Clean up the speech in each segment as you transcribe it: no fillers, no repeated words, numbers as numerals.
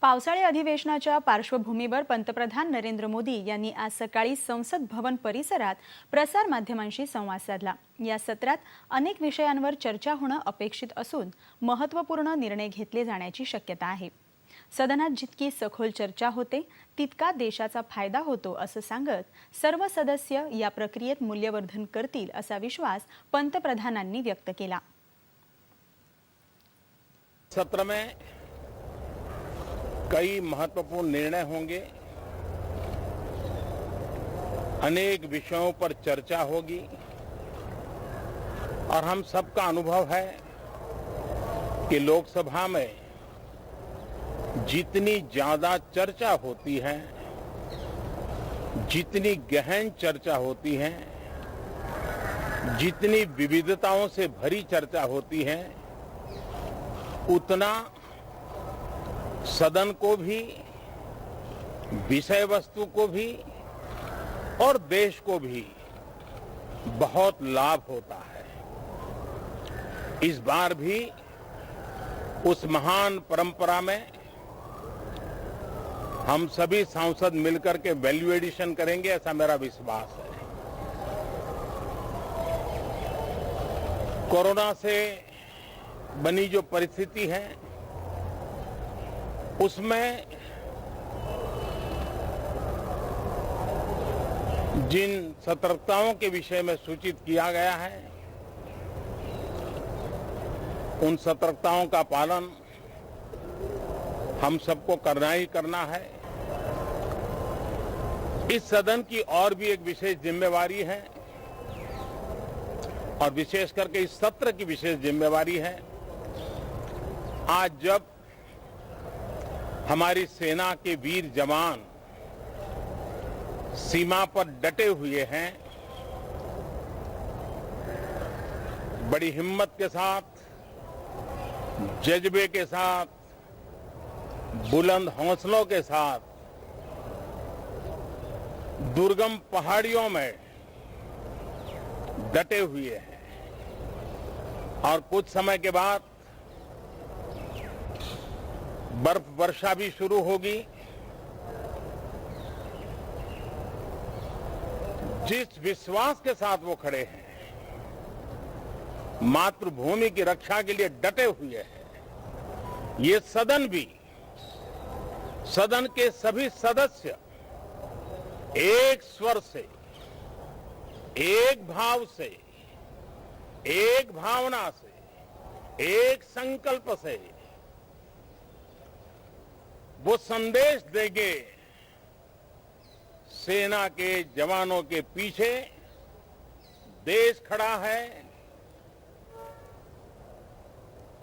पावसाळी अधिवेशनाच्या पार्श्वभूमीवर पंतप्रधान नरेंद्र मोदी यांनी आज सकाळी संसद भवन परिसरात प्रसार माध्यमांशी संवाद साधला। या सत्रात अनेक विषयांवर चर्चा होणं अपेक्षित असून महत्त्वपूर्ण निर्णय घेतले जाण्याची शक्यता आहे। सदनात जितकी सखोल चर्चा होते तितका देशाचा फायदा होतो असं सांगत सर्व सदस्य या प्रक्रियेत मूल्यवर्धन करतील असा विश्वास पंतप्रधानांनी व्यक्त केला। सत्र में कई महत्वपूर्ण निर्णय होंगे, अनेक विषयों पर चर्चा होगी और हम सबका अनुभव है कि लोकसभा में जितनी ज्यादा चर्चा होती है, जितनी गहन चर्चा होती है, जितनी विविधताओं से भरी चर्चा होती है, उतना सदन को भी, विषय वस्तु को भी और देश को भी बहुत लाभ होता है। इस बार भी उस महान परंपरा में हम सभी सांसद मिलकर के वैल्यू एडिशन करेंगे, ऐसा मेरा विश्वास है। कोरोना से बनी जो परिस्थिति है उसमें जिन सतर्कताओं के विषय में सूचित किया गया है, उन सतर्कताओं का पालन हम सबको करना ही करना है। इस सदन की और भी एक विशेष जिम्मेवारी है और विशेष करके इस सत्र की विशेष जिम्मेवारी है। आज जब हमारी सेना के वीर जवान सीमा पर डटे हुए हैं, बड़ी हिम्मत के साथ, जज्बे के साथ, बुलंद हौसलों के साथ दुर्गम पहाड़ियों में डटे हुए हैं और कुछ समय के बाद बर्फ वर्षा भी शुरू होगी। जिस विश्वास के साथ वो खड़े हैं, मातृभूमि की रक्षा के लिए डटे हुए हैं, ये सदन भी, सदन के सभी सदस्य एक स्वर से, एक भाव से, एक भावना से, एक संकल्प से वो संदेश देंगे, सेना के जवानों के पीछे देश खड़ा है,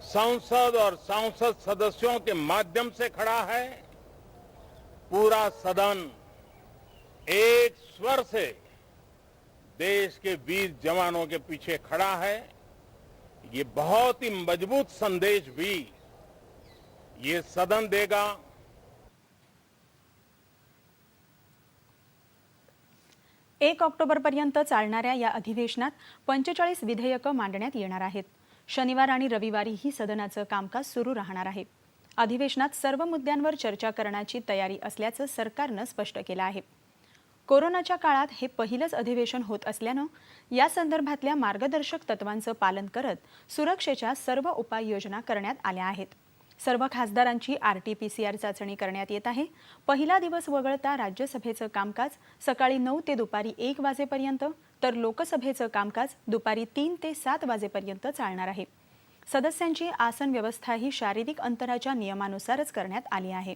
संसद और सांसद सदस्यों के माध्यम से खड़ा है, पूरा सदन एक स्वर से देश के वीर जवानों के पीछे खड़ा है। ये बहुत ही मजबूत संदेश भी ये सदन देगा। 1 ऑक्टोबरपर्यंत चालणाऱ्या या अधिवेशनात 45 विधेयकं मांडण्यात येणार आहेत। शनिवार आणि रविवारीही सदनाचं कामकाज सुरू राहणार आहे। अधिवेशनात सर्व मुद्द्यांवर चर्चा करण्याची तयारी असल्याचं सरकारनं स्पष्ट केलं आहे। कोरोनाच्या काळात हे पहिलंच अधिवेशन होत असल्यानं या संदर्भातल्या मार्गदर्शक तत्वांचं पालन करत सुरक्षेच्या सर्व उपाययोजना करण्यात आल्या आहेत। सर्व खासदारांची RT-PCR चाचणी करण्यात येत आहे। पहिला दिवस वगळता राज्यसभेचं कामकाज सकाळी 9 ते दुपारी 1 वाजेपर्यंत, तर लोकसभेचं कामकाज दुपारी 3 ते 7 वाजेपर्यंत चालणार आहे। सदस्यांची आसन व्यवस्था ही शारीरिक अंतराच्या नियमानुसारच करण्यात आली आहे।